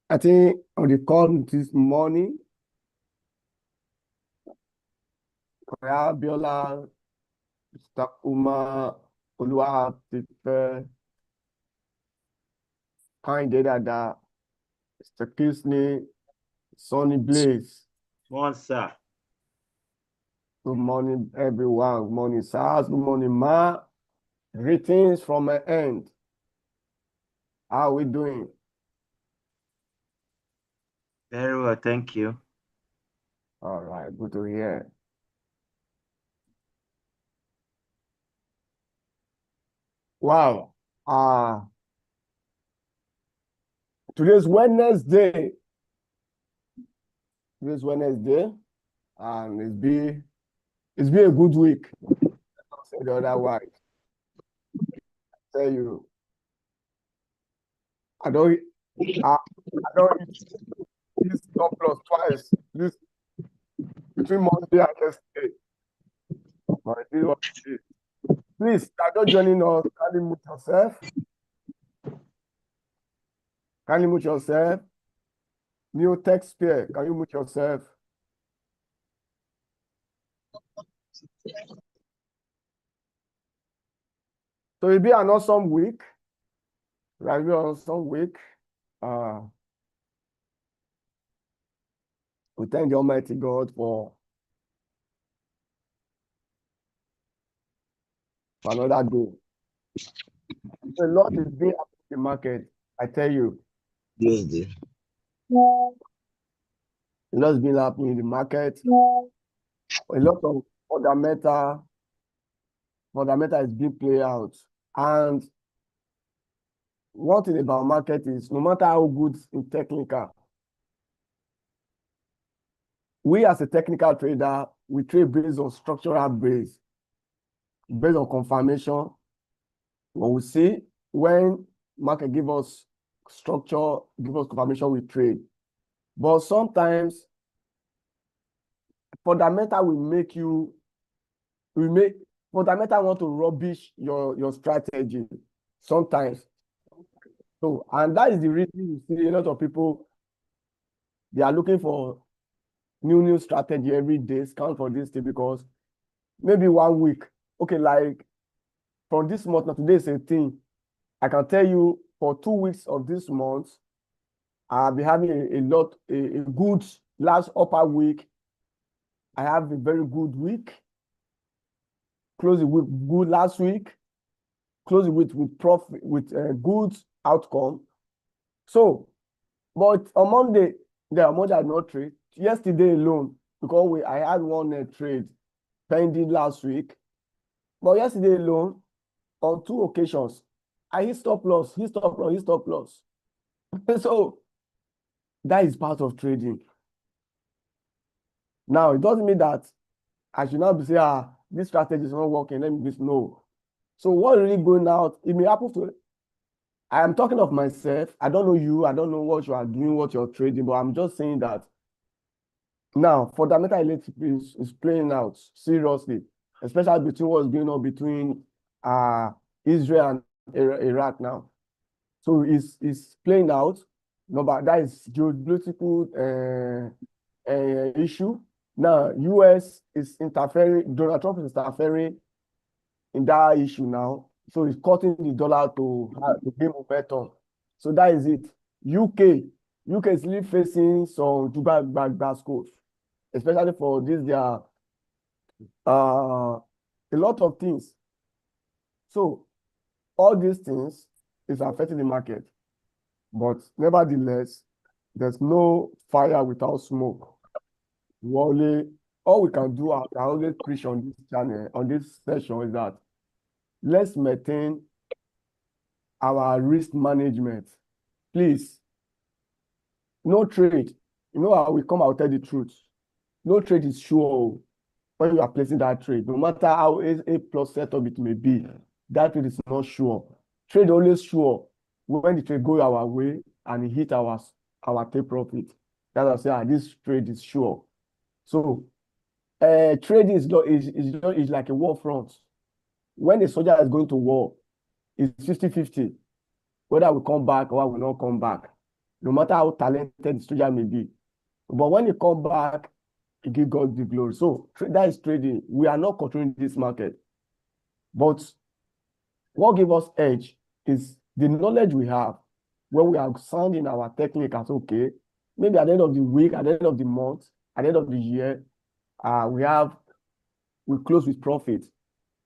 I think on the call this morning, Biola, Mr. Uma, Olua, Kind Dada, Mr. Kisney, Sonny Blaze. One, sir. Good morning, everyone. Good morning, sir. Good morning, Ma. Greetings from my end. How are we doing? Very well, thank you. All right, good to hear. Wow. Today's Wednesday. Today's Wednesday, and it's been a good week. I'll say the otherwise. Tell you, I don't eat this surplus twice. This between Monday and yesterday. But it is what it is. Please, start joining us. Kindly mute yourself. Kindly mute yourself. New text pair. Can you mute yourself? So it'll be an awesome week. It'll be an awesome week. We thank the Almighty God for another day. A lot is being happening in the market, I tell you. Yes, dear. A lot is being happening in the market. A lot of fundamental is being played out. And one thing about market is no matter how good in technical, we as a technical trader, we trade based on structural based on confirmation. What we see when market give us structure, give us confirmation, we trade. But sometimes fundamental fundamental want to rubbish your strategy sometimes. So, and that is the reason you see a lot of people, they are looking for new strategy every day, scan for this thing, because maybe 1 week, okay, like from this month, now today is 18, I can tell you for 2 weeks of this month, I'll be having a good last upper week. I have a very good week. Close the week good last week. Close the week with profit, with good outcome. So, but on Monday I did not trade. Yesterday alone, because I had one trade pending last week. But yesterday alone, on 2 occasions, I hit stop loss. So that is part of trading. Now, it doesn't mean that I should not be saying, this strategy is not working. Let me just know. So what really going out? It may happen to. I am talking of myself. I don't know you. I don't know what you are doing, what you're trading, but I'm just saying that now fundamental is playing out seriously, especially between what's going on between Israel and Iraq now. So it's playing out. No, but that is geopolitical issue. Now, US is interfering, Donald Trump is interfering in that issue now. So he's cutting the dollar to gain momentum. So that is it. UK is still facing some back scores, especially for this, there are a lot of things. So all these things is affecting the market. But nevertheless, there's no fire without smoke. All we can do, I always preach on this channel, on this session, is that let's maintain our risk management. Please, no trade. You know, I will come out tell the truth. No trade is sure when you are placing that trade. No matter how A plus setup it may be, that trade is not sure. Trade always sure when the trade go our way and it hit our take profit. That's why I say, this trade is sure. So trading is like a war front. When a soldier is going to war, it's 50-50, whether we come back or we will not come back. no matter how talented the stranger may be. But when he come back, he give God the glory. So that is trading. We are not controlling this market. But what gives us edge is the knowledge we have when we are sound in our technique as okay. Maybe at the end of the week, at the end of the month, at the end of the year, we close with profit.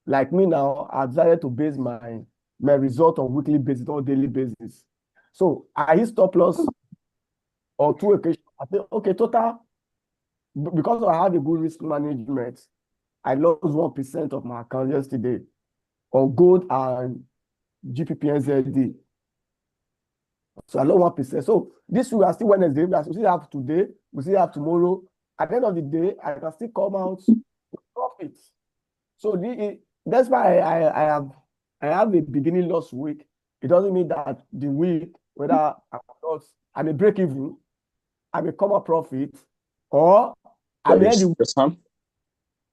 Like me now, I decided to base my result on weekly basis or daily basis. So I hit stop loss on 2 occasions. I think, okay, total, because I have a good risk management, I lost 1% of my account yesterday on gold and GPPNZD. So I lost 1%. So this week, I still Wednesday, we still have today, we still have tomorrow. At the end of the day, I can still come out with profit. So that's why I have a beginning loss week. It doesn't mean that the week, whether I may break even, I may come a profit, or I may end the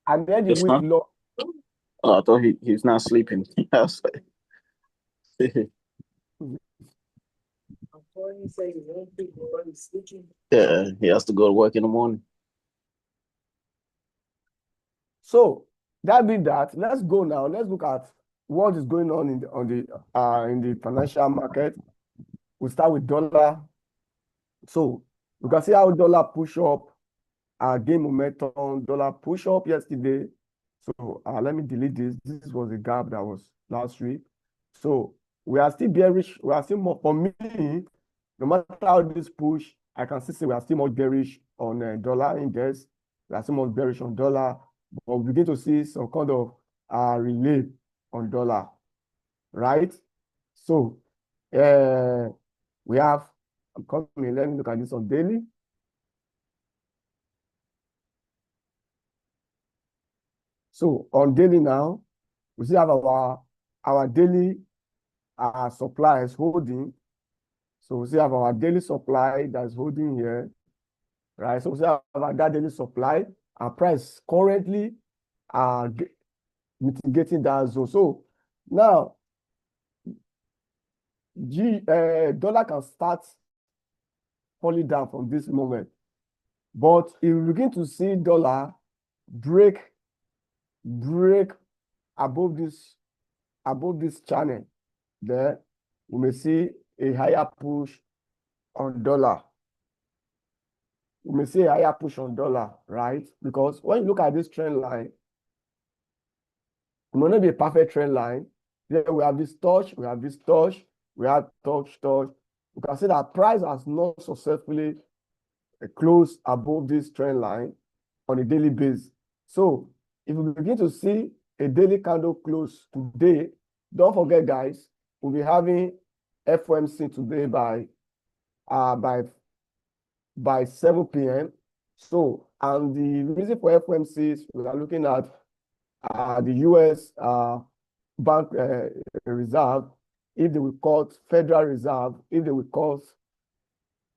week low. Oh, I thought he's not sleeping. Yeah, he has to go to work in the morning. So that being that, let's go now. Let's look at what is going on in the financial market. We'll start with dollar. So you can see how dollar push up, gain momentum. Dollar push up yesterday. So let me delete this. This was a gap that was last week. So we are still bearish. We are still more, for me, no matter how this push, I can still say we are still more bearish on dollar index. We are still more bearish on dollar, but we begin to see some kind of relief on dollar, right? So we have, I'm coming, let me look at this on daily. So on daily now, we still have our daily supply is holding. So we still have our daily supply that's holding here, right? So we still have that daily supply. Our price currently mitigating that zone. So now, dollar can start falling down from this moment. But if we begin to see dollar break above this channel, then we may see a higher push on dollar. We may see a higher push on dollar, right? Because when you look at this trend line, it may not be a perfect trend line. Then we have this touch, we have this touch, we have touch. You can see that price has not successfully closed above this trend line on a daily basis. So if we begin to see a daily candle close today, don't forget, guys, we'll be having FOMC today by 7 p.m. So, and the reason for FOMC is we are looking at the U.S. Bank Reserve, if they will cut Federal Reserve, if they will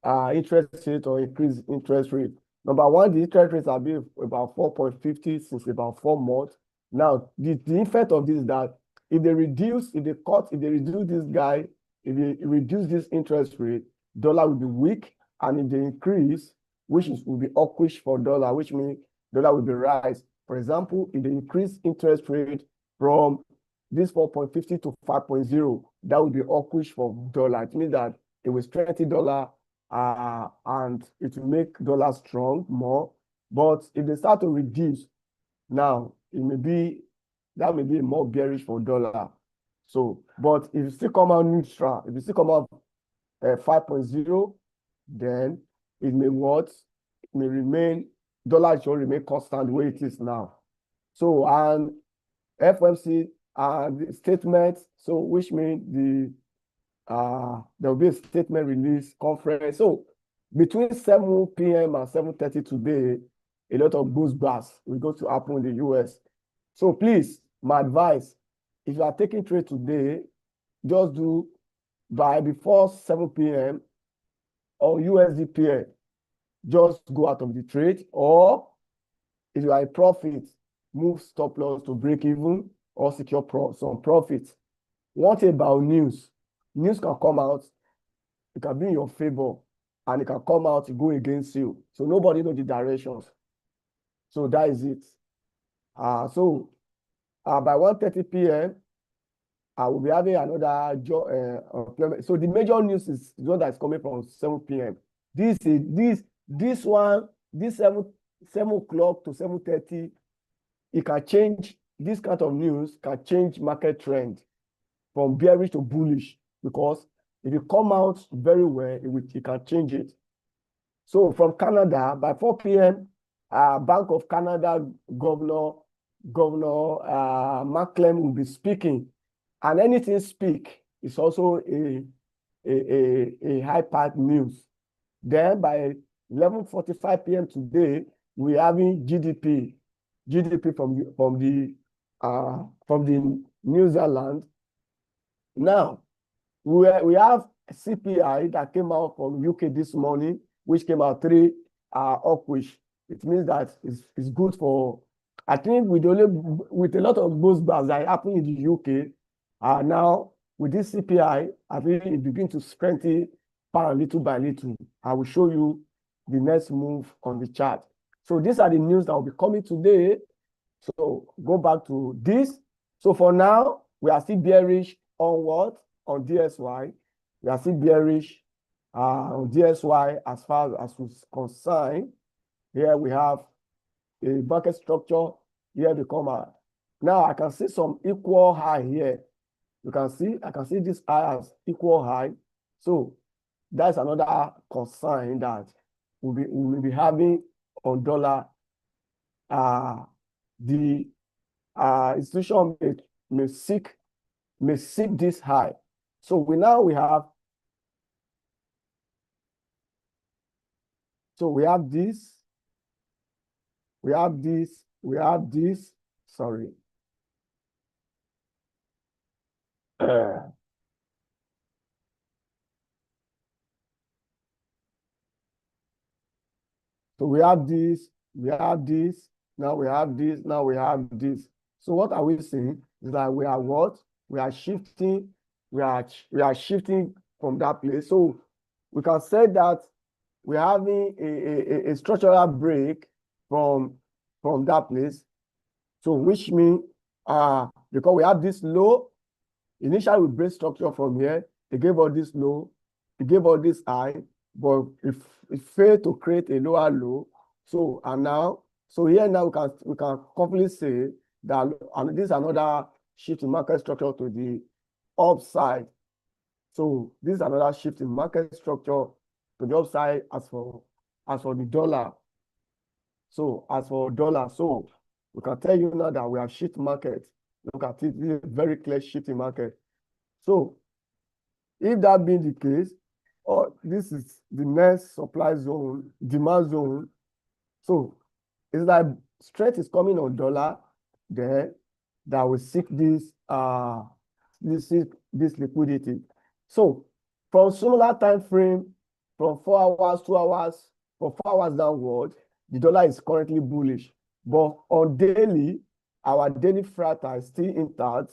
cut interest rate or increase interest rate. Number one, the interest rates have been about 4.50 since about 4 months. Now, the effect of this is that if they reduce this guy, if they reduce this interest rate, dollar will be weak. And if they increase, will be hawkish for dollar, which means dollar will be rise. For example, if they increase interest rate from this 4.50 to 5.0, that will be hawkish for dollar. It means that it will strengthen dollar and it will make dollar strong more. But if they start to reduce, now that may be more bearish for dollar. So, but if you still come out neutral, if you still come out 5.0, then it may remain, dollar should remain constant the way it is now. So, and FOMC the statement, so which means there will be a statement release conference. So between 7 p.m. and 7:30 today, a lot of boost bars will go to happen in the US. So please, my advice, if you are taking trade today, just do before 7 p.m. or USD just go out of the trade, or if you are a profit, move stop loss to break even or secure some profit. What about news? News can come out, it can be in your favor. and it can come out to go against you. So nobody knows the directions. So that is it. By 1:30 p.m., I will be having another employment. So the major news is the one that's coming from 7 p.m. This 7 o'clock to 7:30, it can change. This kind of news can change market trend from bearish to bullish, because if it come out very well, it can change it. So from Canada, by 4 p.m., Bank of Canada Governor Mark Clem will be speaking, and anything speak is also a high part news. Then by 11:45 p.m. today, we're having GDP from the New Zealand. Now we have CPI that came out from UK this morning, which came out 3 upwish. It means that it's good for, I think, with a lot of boost bars that happen in the UK. Now with this CPI, I think it begins to strengthen pound little by little. I will show you the next move on the chart. So these are the news that will be coming today. So go back to this. So for now, we are still bearish on what? On DSY. We are still bearish on DSY as far as we're concerned. Here we have a market structure. Here become now I can see some equal high here. You can see, I can see this high as equal high. So that's another concern that we will be having on dollar. The institution may seek this high. So we have this. Sorry. So we have this, now we have this. So what are we saying? Is that we are what? We are shifting from that place. So we can say that we're having a structural break from that place. So which means because we have this low, initially we break structure from here, they gave us this low, they gave us this high, but it failed to create a lower low. So here now we can confidently say that, and this is another shift in market structure to the upside. So this is another shift in market structure to the upside as for the dollar. So as for dollar, so we can tell you now that we have shift market. Look at it, this is a very clear shift in market. So if that being the case, this is the next supply zone, demand zone. So it's like strength is coming on dollar there that will seek this liquidity. So from similar time frame, from 4 hours, 2 hours, from 4 hours downward, the dollar is currently bullish. But on daily, our daily fractal is still intact.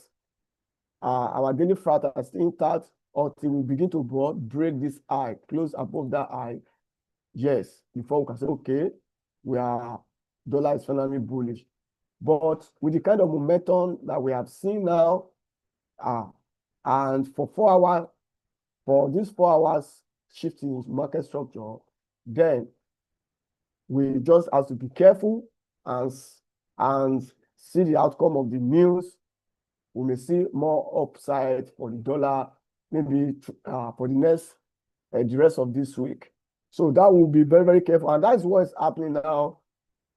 Until we begin to break this high, close above that high. Yes, before we can say, okay, dollar is finally bullish. But with the kind of momentum that we have seen now, and for 4 hours, for these 4 hours shifting market structure, then we just have to be careful and see the outcome of the news. We may see more upside for the dollar, maybe for the rest of this week. So that will be very, very careful. And that's what's happening now.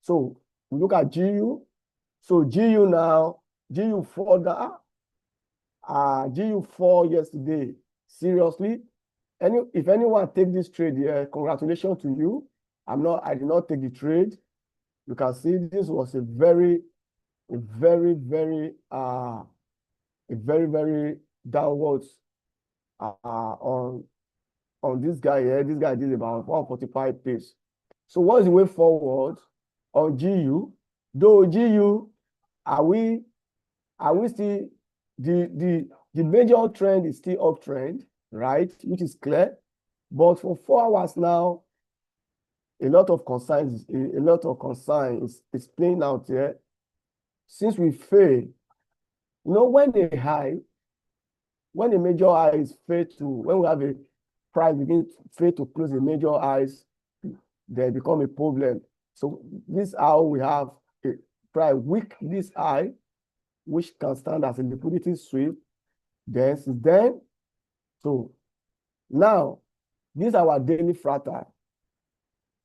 So we look at GU. So GU now, GU further, GU 4 yesterday. Seriously, if anyone take this trade here, congratulations to you. I did not take the trade. You can see this was a very downwards on this guy here. This guy did about 145 pips. So what's the way forward on GU? Though GU, are we still the major trend is still uptrend, right? Which is clear. But for 4 hours now, a lot of concern is playing out here. Since we fail, when a major high is failed to, when we have a price begin to fail to close the major highs, they become a problem. So this is how we have a price weak this high, which can stand as a liquidity sweep. Then, so now this is our daily fractal,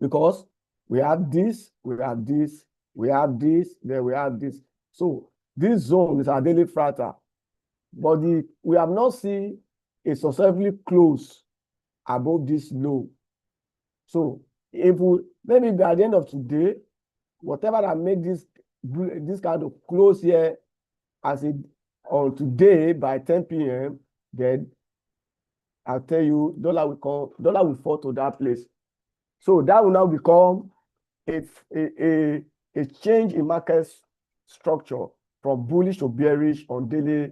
because we have this, we have this, we have this, then we have this. So this zone is our daily fractal, but we have not seen a successfully close above this low. So if we maybe by the end of today, whatever that make this kind of close here as it on today by 10 p.m., then I'll tell you dollar will fall to that place. So that will now become a change in market structure from bullish to bearish on daily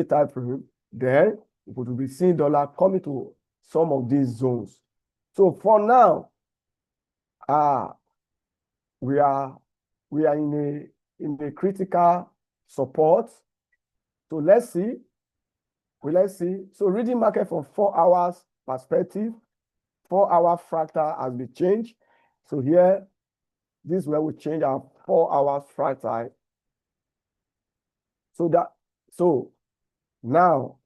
time frame. Then we will be seeing dollar coming to some of these zones. So for now, we are in a critical support. So let's see. So reading market from 4 hours perspective, 4-hour fractal has been changed. So here, this is where we change our 4 hours fractal. So now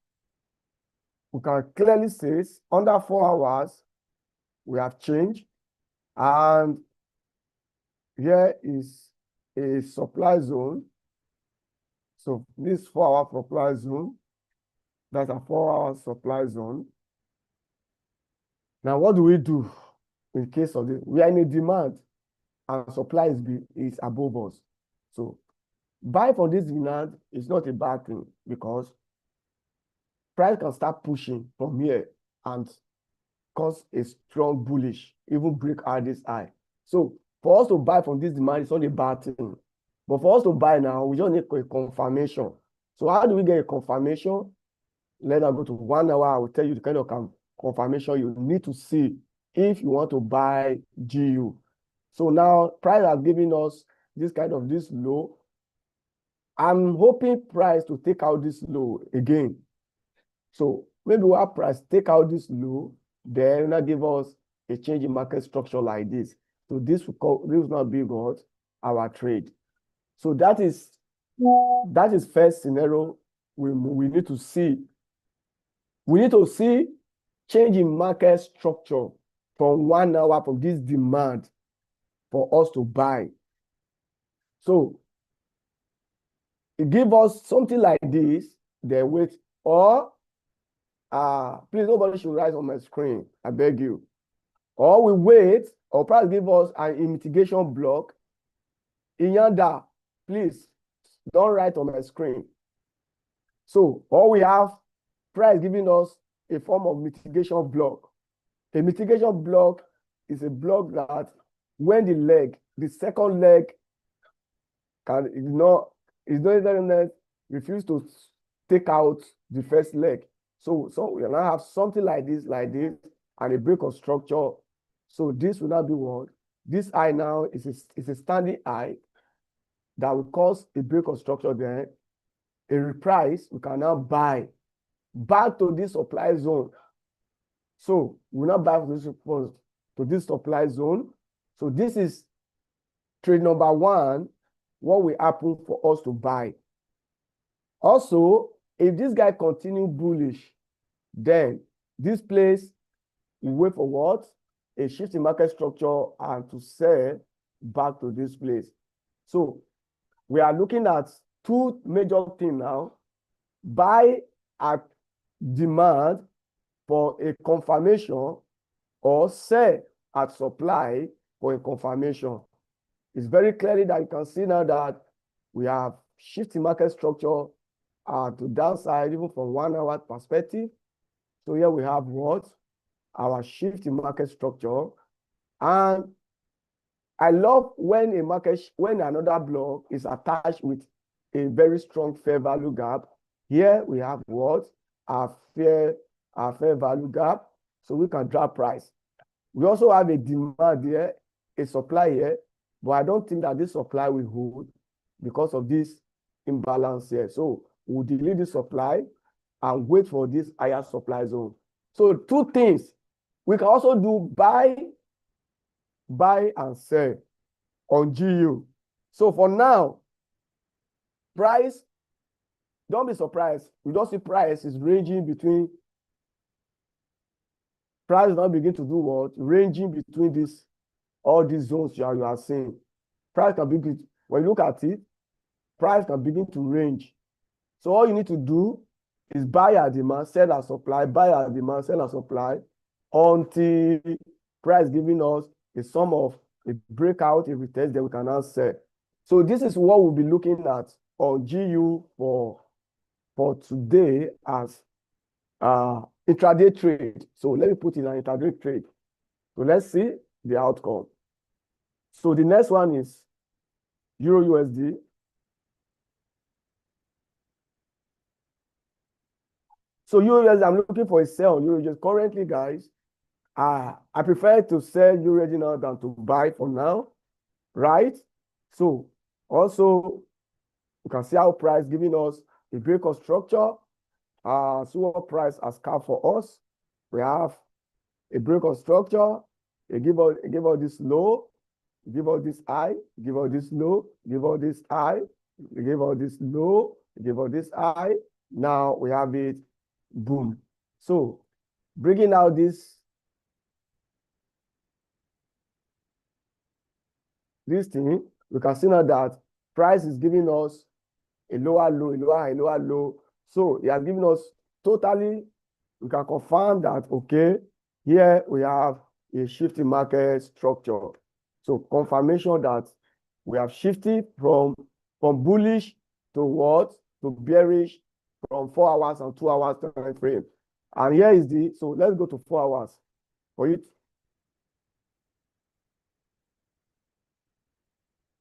we can clearly say under 4 hours we have changed, and here is a supply zone. So this 4-hour supply zone, that's a 4-hour supply zone. Now, what do we do in case of this? We are in a demand and supply is above us. So buy for this demand is not a bad thing, because price can start pushing from here and cause a strong bullish, even break out this high. So for us to buy from this demand is not a bad thing. But for us to buy now, we just need a confirmation. So how do we get a confirmation? Let us go to 1 hour. I will tell you the kind of confirmation you need to see if you want to buy GU. So now price has given us this low. I'm hoping price to take out this low again. So maybe we have price take out this low, then not give us a change in market structure like this. So this will not be good, our trade. So that is first scenario we need to see. We need to see change in market structure from 1 hour from this demand for us to buy. So it gives us something like this, then wait, or please nobody should write on my screen, I beg you. Or we wait, or price give us an mitigation block. Inyanda, please don't write on my screen. So all we have price giving us a form of mitigation block. A mitigation block is a block that when the second leg refuse to take out the first leg. So we now have something like this, and a break of structure. So this will not be what? This high now is a standing high that will cause a break of structure there. A reprice, we can now buy back to this supply zone. So we now buy to this supply zone. So this is trade number 1, what will happen for us to buy. Also, if this guy continue bullish, then this place will wait for what? A shift in market structure and to sell back to this place. So we are looking at 2 major things now. Buy at demand for a confirmation, or sell at supply for a confirmation. It's very clearly that you can see now that we have shifting market structure to downside, even from 1 hour perspective. So here we have what? Our shift in market structure. And I love when another block is attached with a very strong fair value gap. Here we have what? Our fair value gap. So we can drop price. We also have a demand here, a supply here, but I don't think that this supply will hold because of this imbalance here. So we'll delete the supply and wait for this higher supply zone. So two things. We can also do buy and sell on GU. So for now, price, don't be surprised. We don't see price is ranging between, price now begin to do what? Ranging between this, all these zones you are seeing. Price can begin, when you look at it, price can begin to range. So all you need to do is buy at demand, sell at supply, buy at demand, sell at supply, until price giving us a sum of a breakout, a retest, then we can now sell. So this is what we'll be looking at on GU for today as intraday trade. So let me put in an intraday trade. So let's see the outcome. So the next one is Euro USD. So Euro USD, I'm looking for a sell on Euro USD. Currently, guys, I prefer to sell Euro USD now than to buy for now, right? So also, you can see how price giving us a break of structure. So what price has come for us? We have a break of structure. It give us this low, give us this high, give us this low, give us this high, give us this low, give us this high. Now we have it, boom. So bringing out this thing, we can see now that price is giving us a lower low, a lower high, a lower low. So it has given us totally, we can confirm that, okay, here we have a shifting market structure. So confirmation that we have shifted from bullish to what? To bearish from 4 hours and 2 hours time frame. And here is the, so let's go to 4 hours for it.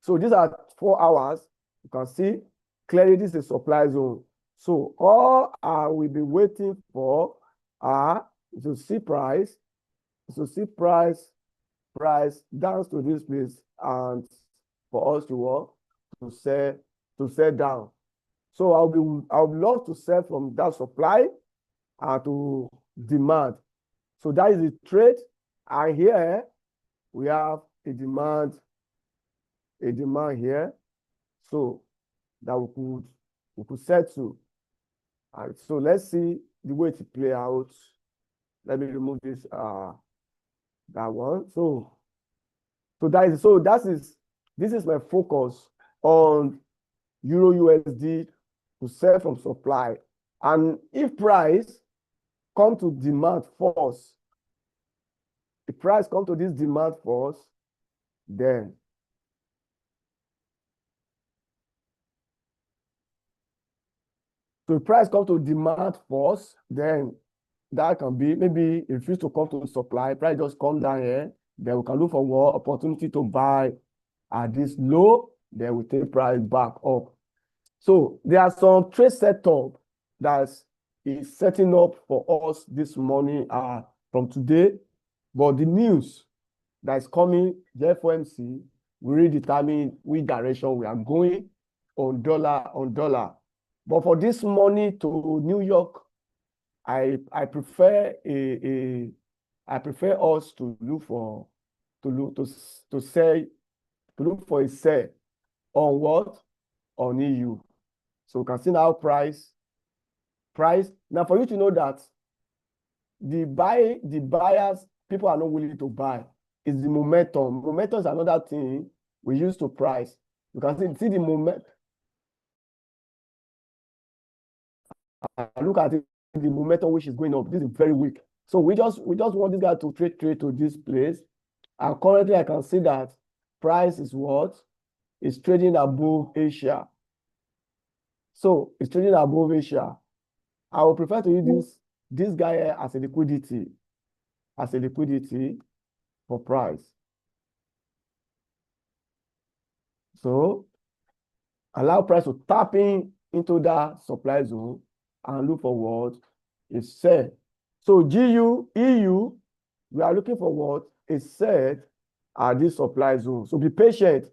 So these are 4 hours. You can see clearly this is a supply zone. So all we'll be waiting for are to see price, down to this place, and for us to work to sell down. So I would love to sell from that supply to demand. So that is the trade. And here we have a demand here. So that we could set to. All right, so let's see the way to play out. Let me remove this that one. So this is my focus on Euro USD to sell from supply. And if price come to demand force, if price come to this demand force, then so if price come to demand force, then that can be maybe it refuse to come to supply, price just come down here, then we can look for more opportunity to buy at this low, then we take price back up. So there are some trade setup that is setting up for us this morning from today, but the news that is coming, the FOMC, will really determine which direction we are going on dollar. But for this morning to New York, I prefer us to look for a sell on what? On EU. So we can see now price. Now for you to know that the buyers, people are not willing to buy. It's the momentum. Momentum is another thing we use to price. You can see the moment. Look at it, the momentum which is going up. This is very weak. So we just want this guy to trade to this place. And currently I can see that price is what? It's trading above Asia. So it's trading above Asia. I would prefer to use this guy as a liquidity for price. So allow price to tap into that supply zone and look for what is sell. So GU, EU, we are looking for what? A set at this supply zone. So be patient.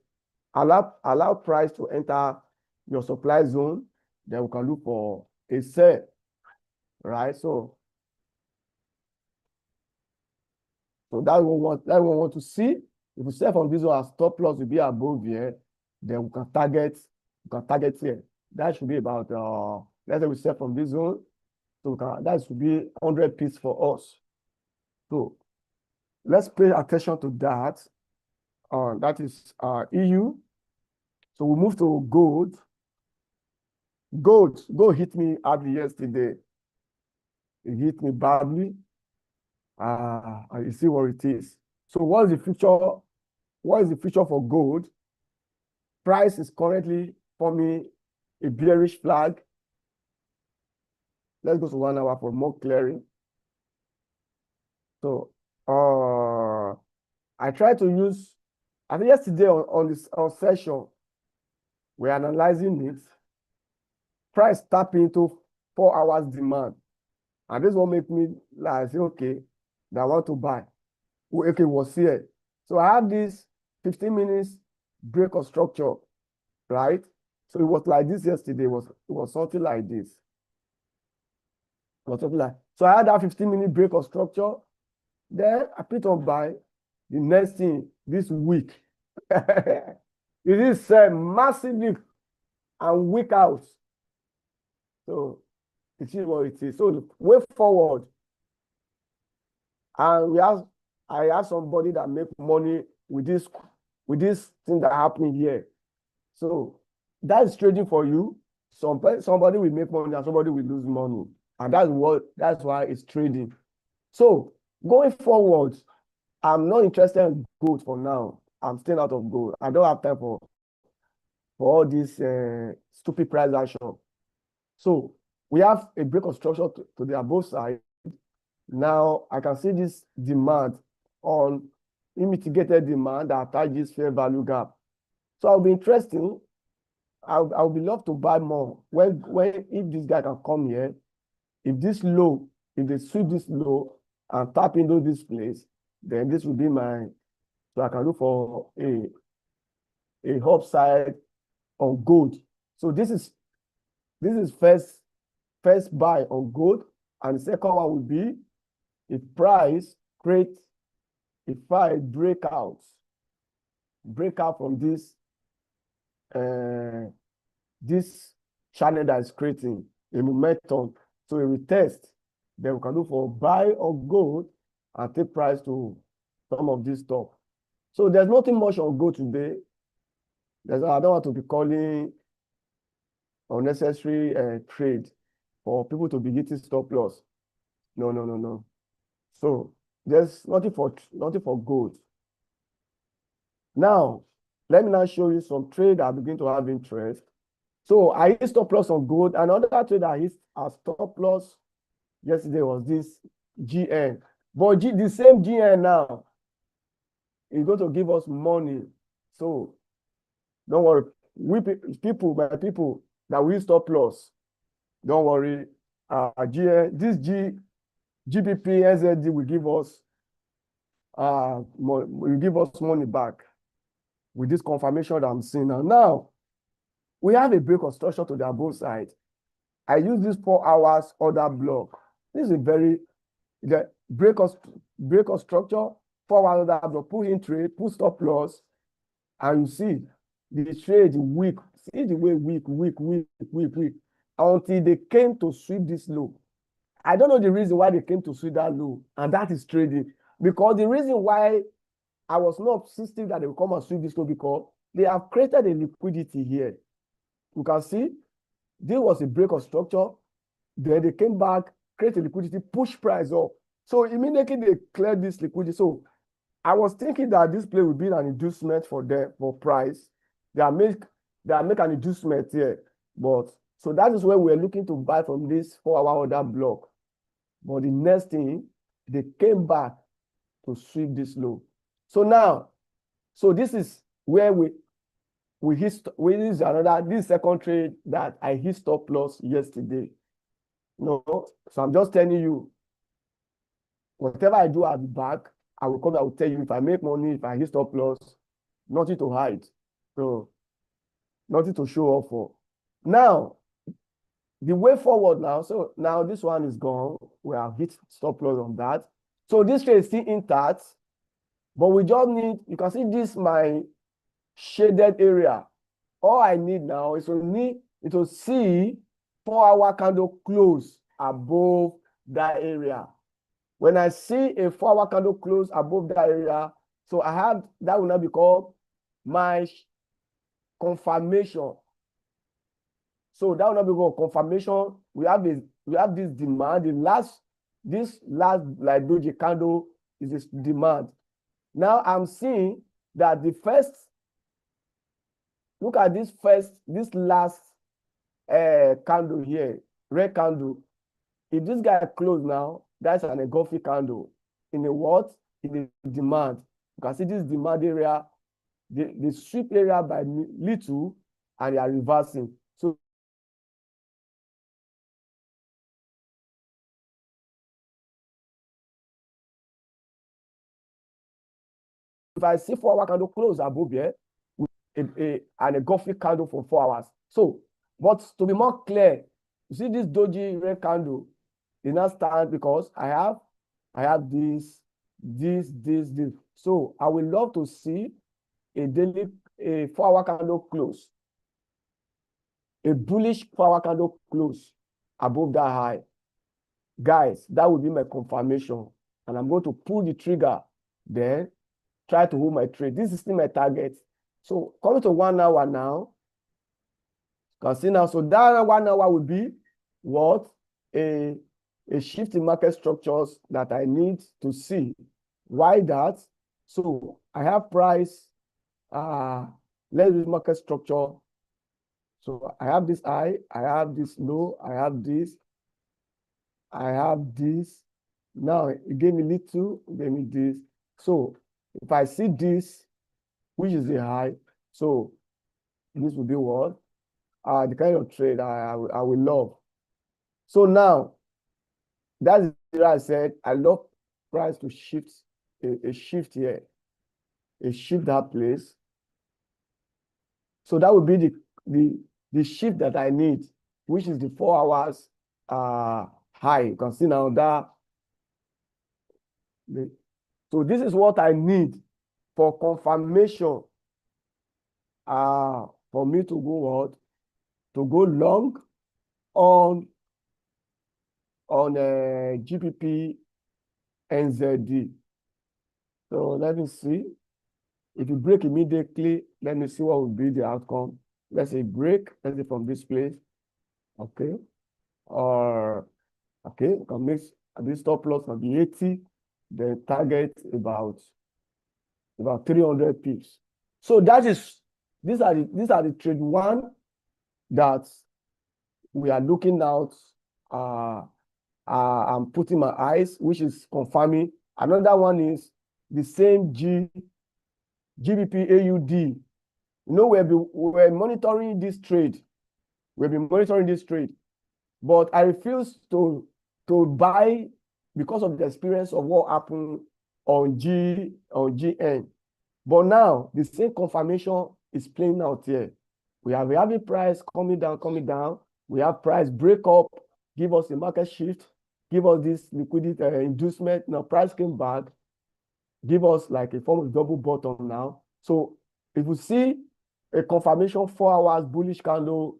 Allow price to enter your supply zone. Then we can look for a sell, right? So that we want to see. If we sell from this one, our stop loss will be above here. Then we can target here. That should be about let's say we sell from this zone. So that should be 100 pips for us. So let's pay attention to that. That is EU. So we move to gold. Gold hit me badly yesterday. It hit me badly. You see what it is. So what is the future? What is the future for gold? Price is currently forming a bearish flag. Let's go to 1 hour for more clearing. So I tried to use, I think yesterday on session, we're analyzing it. Price tap into 4 hours demand. And this will make me like say, okay, I want to buy. Okay, was here. So I have this 15 minutes break of structure, right? So it was like this yesterday. It was something like this. So I had that 15-minute break of structure. Then I put on buy. The next thing this week, it is massively and weak out. So it is what it is. So way forward, and I have somebody that make money with this thing that happening here. So that is trading for you. Somebody will make money and somebody will lose money, and that's why it's trading. So going forward, I'm not interested in gold for now. I'm staying out of gold. I don't have time for all this stupid price action. So we have a break of structure to the above side. Now I can see this demand on unmitigated demand that attach this fair value gap. So I'll be interesting. I'll be love to buy more when if this guy can come here. If they sweep this low and tap into this place, then this will be so I can look for a upside on gold. So this is first buy on gold, and the second one will be if price creates breakout from this this channel that is creating a momentum. So we retest, then we can look for buy on gold and take price to some of this stuff. So there's nothing much on gold today. I don't want to be calling unnecessary trade for people to be getting stop loss. No. So there's nothing for gold. Now, let me now show you some trade that begin to have interest. So I hit stop loss on gold. Another trade I hit as stop loss yesterday was this GN. But the same GN now is going to give us money. So don't worry. My people that will stop loss, don't worry. GN, this GBP NZD will give us money back with this confirmation that I'm seeing now. Now we have a break of structure to the above side. I use this 4 hours order block. This is the break of structure, 4 hours order block. Put in trade, put stop loss, and you see the trade weak. See the way weak until they came to sweep this low. I don't know the reason why they came to sweep that low, and that is trading. Because the reason why I was not insisting that they will come and sweep this low, because they have created a liquidity here. You can see there was a break of structure. Then they came back, create a liquidity, push price up. So immediately they cleared this liquidity. So I was thinking that this play would be an inducement for them for price. They are make an inducement here. But so that is where we're looking to buy from this 4 hour order block. But the next thing, they came back to sweep this low. So now, this is where this second trade that I hit stop loss yesterday. So I'm just telling you, whatever I do at the back, I will come, I will tell you if I make money, if I hit stop loss, nothing to hide. So nothing to show off for. Now, the way forward now, so now this one is gone. We have hit stop loss on that. So this trade is still intact, but we just need, you can see this my shaded area. All I need now is to see 4-hour candle close above that area. When I see a 4-hour candle close above that area, so I have, that will now become my confirmation. So that will not become confirmation. We have this demand. This last like doji candle is this demand. Now I'm seeing that the first, look at this last candle here, red candle. If this guy close now, that's an engulfing candle. In a what? In a demand. You can see this demand area, the sweep area by little, and they are reversing. So if I see 4-hour candle close above here, with an engulfing candle for 4 hours. So, but to be more clear, you see this doji red candle, it now stand because I have this. So I would love to see a 4-hour candle close, a bullish 4-hour candle close above that high. Guys, that would be my confirmation. And I'm going to pull the trigger, then try to hold my trade. This is still my target. So coming to 1 hour now, you can see now, so that 1 hour will be what? A shift in market structures that I need to see. Why that? So I have price, let's do market structure. So I have this high, I have this low, I have this. Now it gave me little, it gave me this. So if I see this, which is the high, so this will be what? The kind of trade I will love. So now, that's what I said. I love price to shift, a shift here, a shift that place. So that would be the shift that I need, which is the 4 hours high. You can see now that. So this is what I need for confirmation for me to go what? To go long on GBP NZD. So let me see. If you break immediately, let me see what will be the outcome. Let's say break, let's say from this place. Okay. Or okay, we can make this stop loss can be 80, then target about 300 pips. So these are the trade one that we are looking out. I'm putting my eyes, which is confirming. Another one is the same GBP AUD. You know, we're monitoring this trade. We've been monitoring this trade, but I refuse to buy because of the experience of what happened on GN. But now the same confirmation is playing out here. We have a price coming down. We have price break up, give us a market shift, give us this liquidity inducement. Now price came back, give us like a form of double bottom now. So if you see a confirmation 4 hours bullish candle,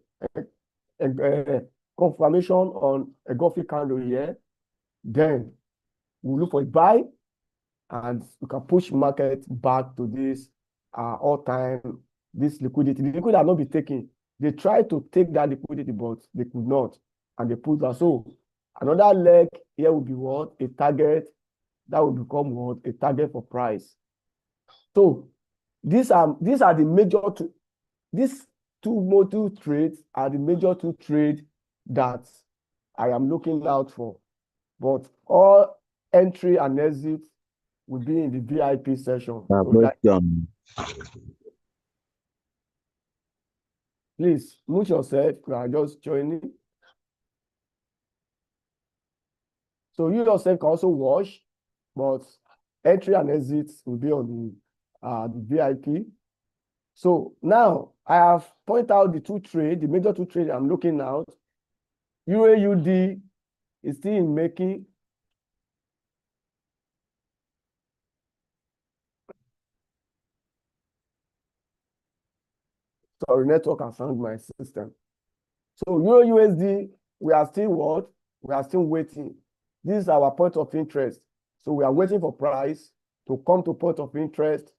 confirmation on a engulfing candle here, then we look for a buy, and we can push market back to this all-time, this liquidity. The liquidity has not been taken. They tried to take that liquidity, but they could not, and they put that. So another leg here will be what? A target. That will become what? A target for price. So these are the major two. These two trades are the major two trades that I am looking out for. But all entry and exit will be in the VIP session. Please mute yourself. You are just joining. So you yourself can also watch but entry and exits will be on the VIP. So now I have pointed out the major two trades I'm looking at. EURUSD is still in making. Sorry, network has hung my system. So EURUSD, we are still what? We are still waiting. This is our point of interest. So we are waiting for price to come to point of interest.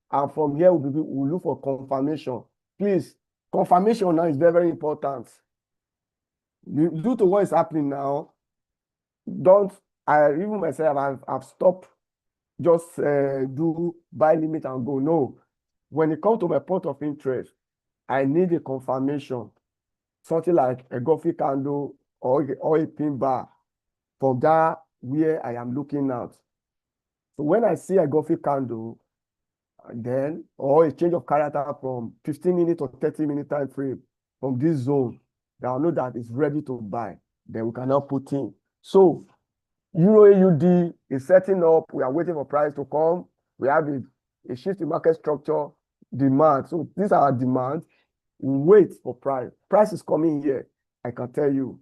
And from here, we'll look for confirmation. Please, confirmation now is very, very important. Due to what is happening now, even myself, I've stopped just do buy limit and go. No. When it comes to my point of interest, I need a confirmation. Something like a Gulf candle or a pin bar from that where I am looking at. So when I see a Gulf candle, then or a change of character from 15-minute or 30-minute time frame from this zone, then I know that it's ready to buy. Then we can now put in. So EURUSD is setting up. We are waiting for price to come. We have a shift in market structure, demand. So these are our demands. We wait for price. Price is coming here, I can tell you.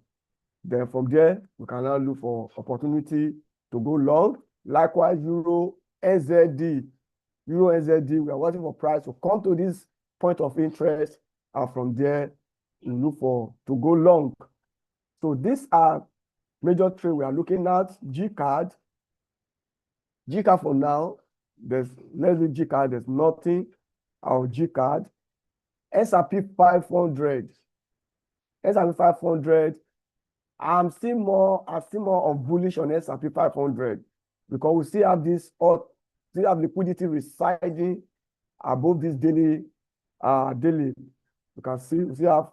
Then from there, we can now look for opportunity to go long. Likewise, EURUSD. EURUSD, we are waiting for price to come to this point of interest. And from there, we look for to go long. So these are major trade we are looking at. GCAD. GCAD for now, let's do GCAD, there's nothing. Our GCAD. S&P 500. S&P 500. I'm still more on bullish on S&P 500 because we still have still have liquidity residing above this daily. You can see we still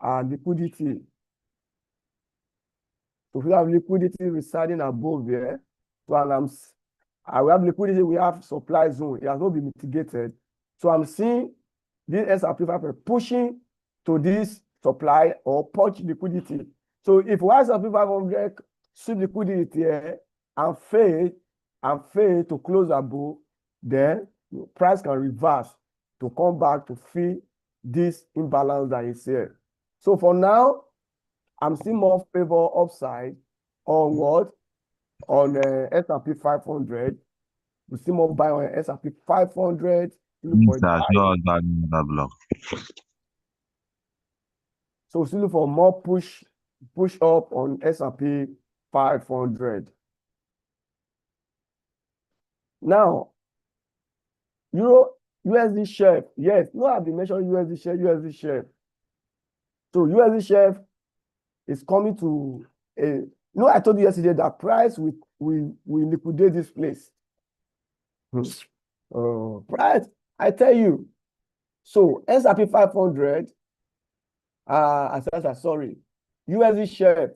have liquidity. So we have liquidity residing above there. So we have liquidity, we have supply zone. It has not been mitigated. So I'm seeing this S&P 500 pushing to this supply or punch liquidity. So if S&P 500 sweep liquidity here and fail to close above, then price can reverse to come back to fill this imbalance that is here. So for now, I'm still more favor upside on what? On S&P 500. We still more buy on S&P 500. So we still look for more push up on S&P 500. Now, USD share. Yes, no, I've been mentioning USD share. So USD share is coming to a. I told you yesterday that price we liquidate this place. Price, I tell you. So S&P 500. Sorry, USD share.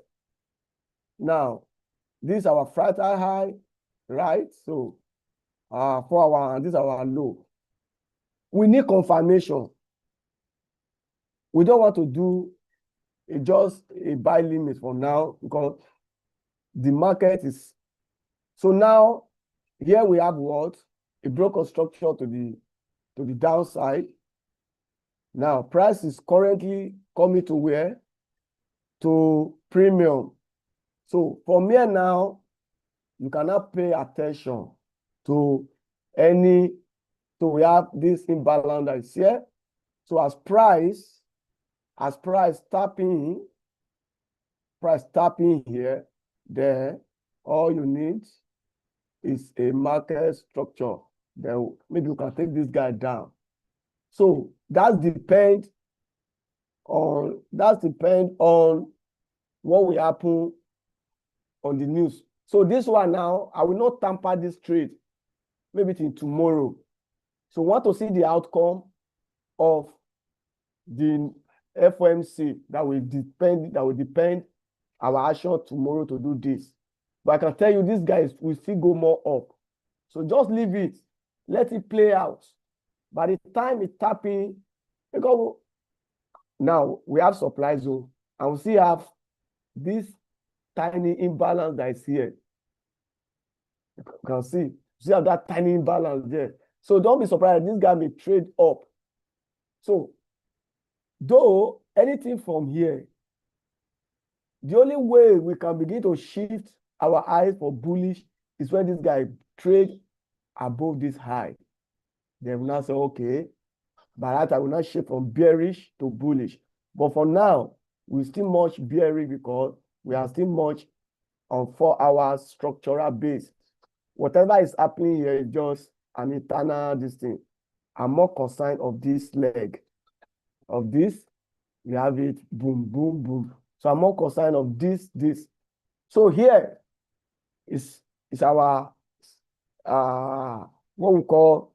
Now, this is our Friday high, right? So, this is our low. We need confirmation. We don't want to do just a buy limit for now because the market is. So now, here we have what? A broken structure to the downside. Now, price is currently coming to where? To premium. So from here now, you cannot pay attention to any. So we have this imbalance that is here. So as price tapping here, then all you need is a market structure. Then maybe you can take this guy down. So that depends on what will happen on the news. So this one now, I will not tamper this trade, maybe till tomorrow. So want to see the outcome of the FOMC that will depend our action tomorrow to do this. But I can tell you these guys will still go more up. So just leave it. Let it play out. By the time it's tapping, because now we have supply zone and we still have this tiny imbalance that is here. You can see how that tiny imbalance there. So don't be surprised, this guy may trade up. So though anything from here, the only way we can begin to shift our eyes for bullish is when this guy trade above this high. Then we now say, okay, by that I will not shift from bearish to bullish. But for now, we still much bearish because we are still much on 4 hours structural base. Whatever is happening here is just an internal this thing. I'm more concerned of this leg. Of this, we have it, boom, boom, boom. So I'm more concerned of this. So here is our what we call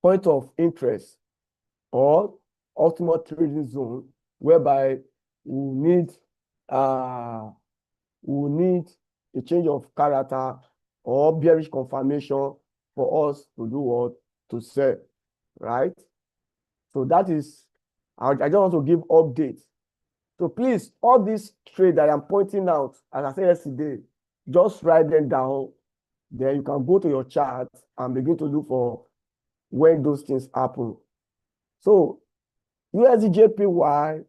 point of interest or ultimate trading zone, whereby we need a change of character or bearish confirmation for us to do what? To sell, right? So that is, I just want to give updates. So please, all these trades that I'm pointing out, as I said yesterday, just write them down. Then you can go to your chart and begin to look for when those things happen. So USDJPY,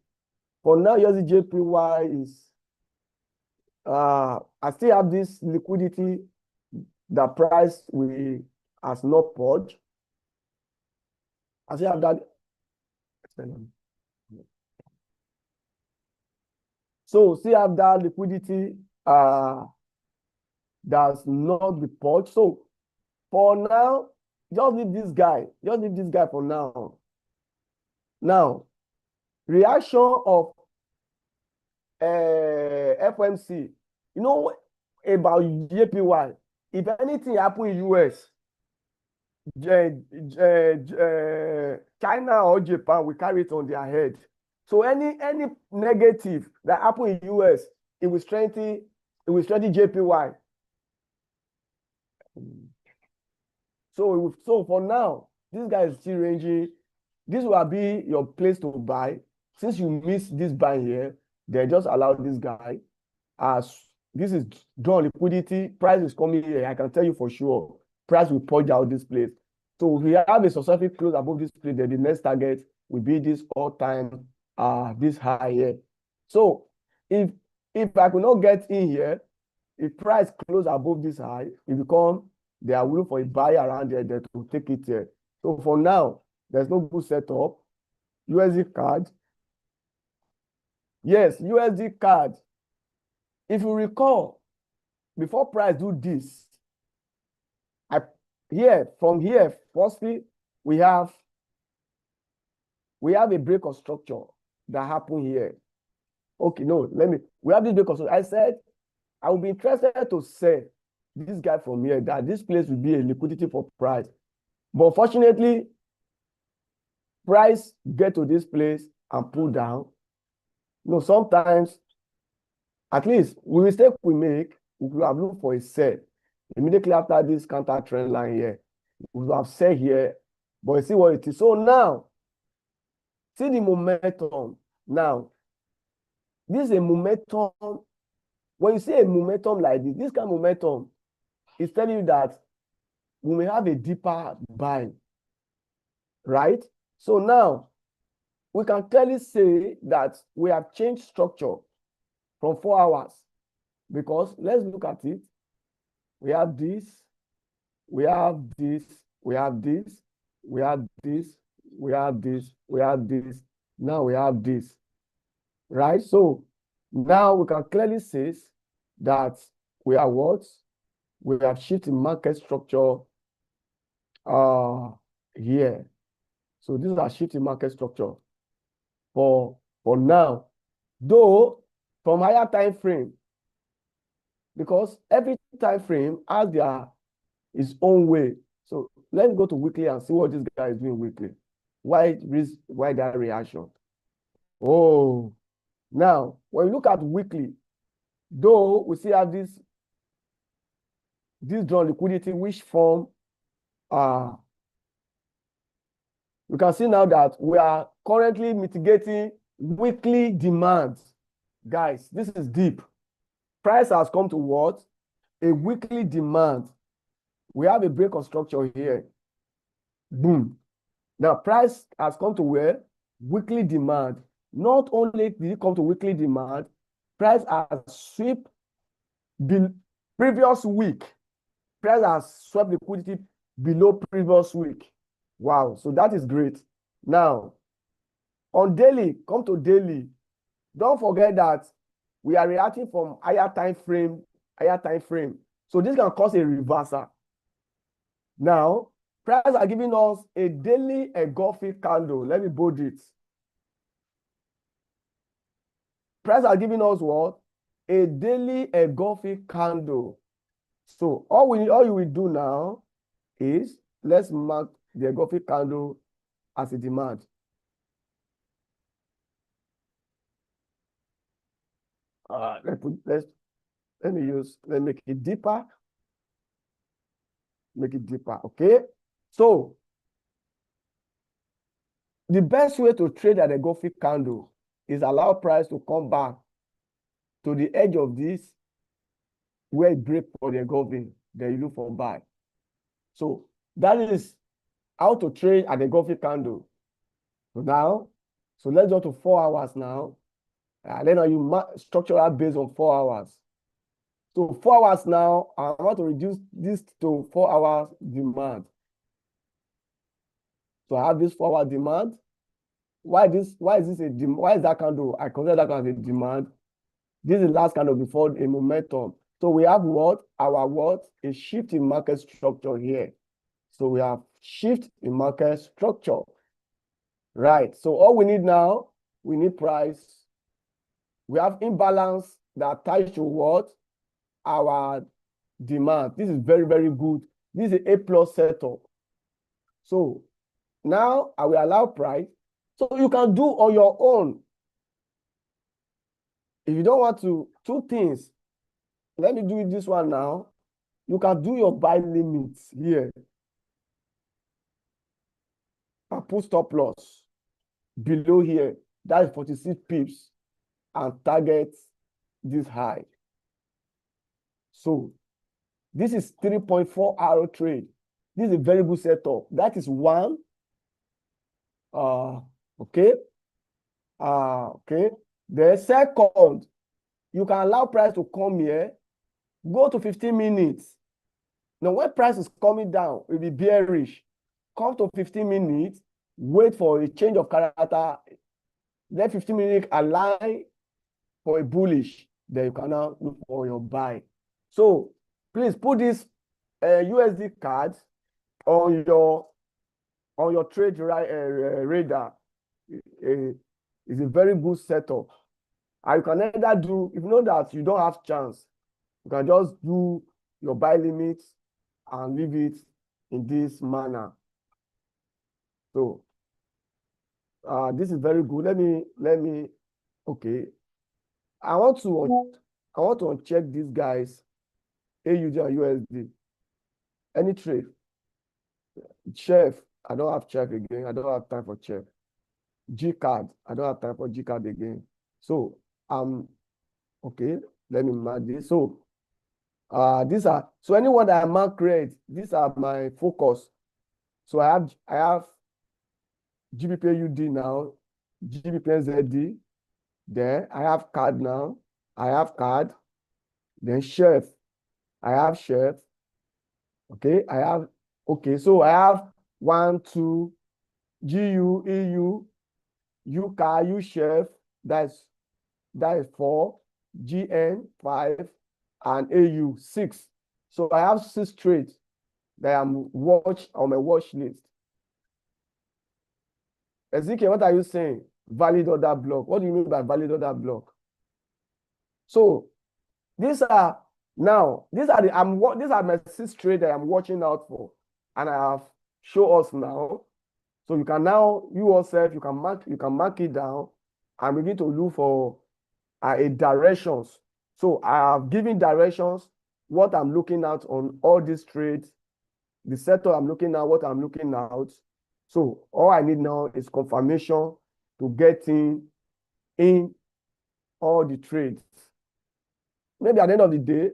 for now, USDJPY is, I still have this liquidity. The price has not purged. I still have that. So still have that liquidity does not be purged. So for now, just leave this guy. Just leave this guy for now. Now, reaction of FOMC. You know about JPY. If anything happen in US, China or Japan will carry it on their head. So any negative that happen in US, it will strengthen JPY. So for now, this guy is still ranging. This will be your place to buy. Since you missed this buy here, then just allow this guy. As this is drawn liquidity, price is coming here. I can tell you for sure, price will purge out this place. So we have a successful close above this place. Then the next target will be this all-time this high here. So if I could not get in here, if price close above this high, it become they are willing for a buy around there to take it here. So for now, there's no good setup. USD card. Yes, USD card. If you recall, before price do this, from here, firstly, we have a break of structure that happened here. Okay, no, we have this break of structure. I said, I will be interested to sell this guy from here, that this place will be a liquidity for price. But fortunately, price get to this place and pull down. You know, sometimes, at least, the mistake we make, we will have looked for a sell. Immediately after this counter trend line here, we will have sell here, but you see what it is. So now, see the momentum. Now, this is a momentum. When you see a momentum like this kind of momentum is telling you that we may have a deeper buy, right? So now, we can clearly say that we have changed structure from 4 hours, because let's look at it. We have this, we have this, we have this, we have this, we have this, we have this, now we have this, right? So now we can clearly say that we are what? We have shifted market structure here. So these are shifting market structure for now. Though from higher time frame, because every time frame has its own way. So let's go to weekly and see what this guy is doing weekly. Why that reaction? Oh, now when you look at weekly, though we still have this drawn liquidity, which form you can see now that we are currently mitigating weekly demands. Guys, this is deep. Price has come to what? a weekly demand. We have a break of structure here. Boom. Now price has come to where? Weekly demand. Not only did it come to weekly demand, price has swept the previous week. Price has swept liquidity below previous week. Wow, so that is great. Now, on daily, come to daily. Don't forget that we are reacting from higher time frame. So this can cause a reversal. Now, price are giving us a daily engulfing candle. Let me bold it. Price are giving us what? A daily engulfing candle. So all you will do now is let's mark the engulfing candle as a demand. Let me make it deeper. Make it deeper. Okay. So the best way to trade at a engulfing candle is allow price to come back to the edge of this where it break for the engulfing. Then you look for buy. So that is how to trade at the engulfing candle. So let's go to 4 hours now. Then you mark structural based on 4 hours. So 4 hours now, I want to reduce this to 4 hours demand. So I have this 4 hour demand. Why is that candle? I consider that as a demand. This is the last candle before a momentum. So we have what? A shift in market structure here. So we have shift in market structure. Right. So all we need now, we need price. We have imbalance that ties to what? Our demand. This is very, very good. This is an A+ setup. So now I will allow price. So you can do on your own. If you don't want to, 2 things. Let me do this one now. You can do your buy limits here. I put stop loss below here. That is 46 pips and target this high. So this is 3.4 hour trade. This is a very good setup. That is one. Okay. Okay. The second, you can allow price to come here, go to 15 minutes. Now, when price is coming down, it will be bearish. Come to 15 minutes, wait for a change of character. Then 15 minutes align for a bullish. Then you can now look for your buy. So please put this USD cards on your trade radar. It's a very good setup. And you can either do, if you know that you don't have chance, you can just do your buy limits and leave it in this manner. So this is very good. Let me okay. I want to uncheck these guys, AUD and USD. Any trade. Chef, I don't have chef again. I don't have time for chef. G card, I don't have time for G card again. So okay, let me mark this. So so anyone that I mark red, these are my focus. So I have GBP now, GBP then I have card now, I have card, then chef, I have chef. Okay, so I have 1, 2, GU, EU, UK, U chef, that is 4, GN 5, and AU 6. So I have 6 trades that I'm on my watch list. Ezekiel, what are you saying? Valid order block. What do you mean by valid order block? So these are my 6 trades that I'm watching out for, and I have show us now. So you can now you can mark it down and begin to look for a directions. So I have given directions, what I'm looking at on all these trades, the setup I'm looking at, what I'm looking at. So all I need now is confirmation to get in all the trades. Maybe at the end of the day,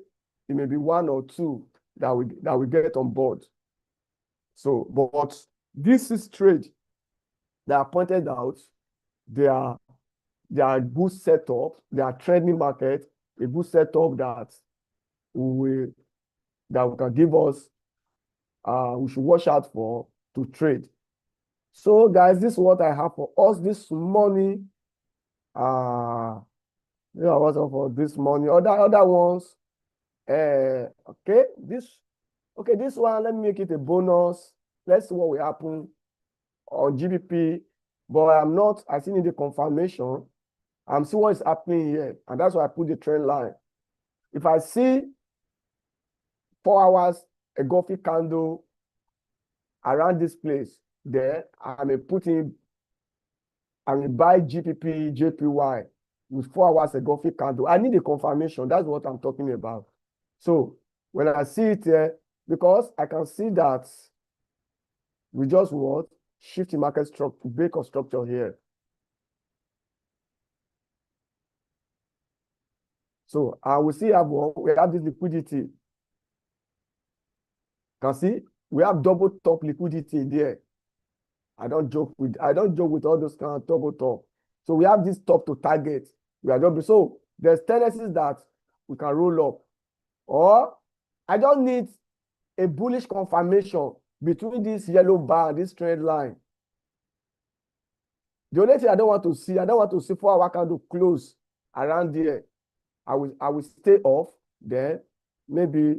it may be one or two that we get on board. So, but this is trade that are pointed out. They are a good setup. They are trending market, a good setup that we can give us. We should watch out for to trade. So, guys, this is what I have for us this morning. What's up for this morning? Other ones. Okay, this one, let me make it a bonus. Let's see what will happen on GBP, but I still need the confirmation. I'm seeing what is happening here, and that's why I put the trend line. If I see 4 hours a Gulf candle around this place, then I may buy GBP, JPY with 4 hours a Gulf candle. I need a confirmation. That's what I'm talking about. So when I see it here, because I can see that we just shift the market structure, break of structure here. So we see we have this liquidity. Can see we have double top liquidity there. I don't joke with all those kind of double top. So we have this top to target. So there's tendencies that we can roll up, or I don't need a bullish confirmation between this yellow bar and this trend line. The only thing I don't want to see 4 hour candle close around here. I will stay off. Then maybe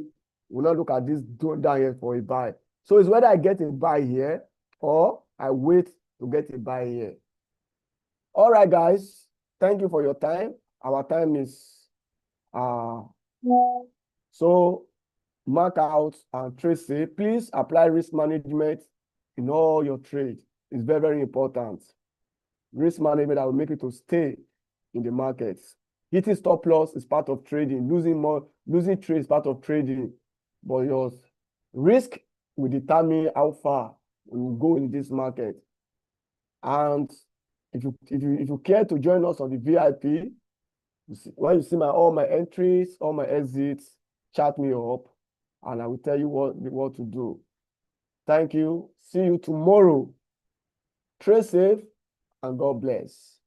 we'll not look at this down here for a buy. So it's whether I get a buy here or I wait to get a buy here. All right, guys. Thank you for your time. Our time is so mark out and trade safe. Please apply risk management in all your trade. It's very, very important. Risk management that will make you to stay in the markets. Hitting stop loss is part of trading. Losing trade is part of trading. But your risk will determine how far we will go in this market. And if you care to join us on the VIP, when you see all my entries, all my exits, chat me up, and I will tell you what to do. Thank you. See you tomorrow. Trade safe, and God bless.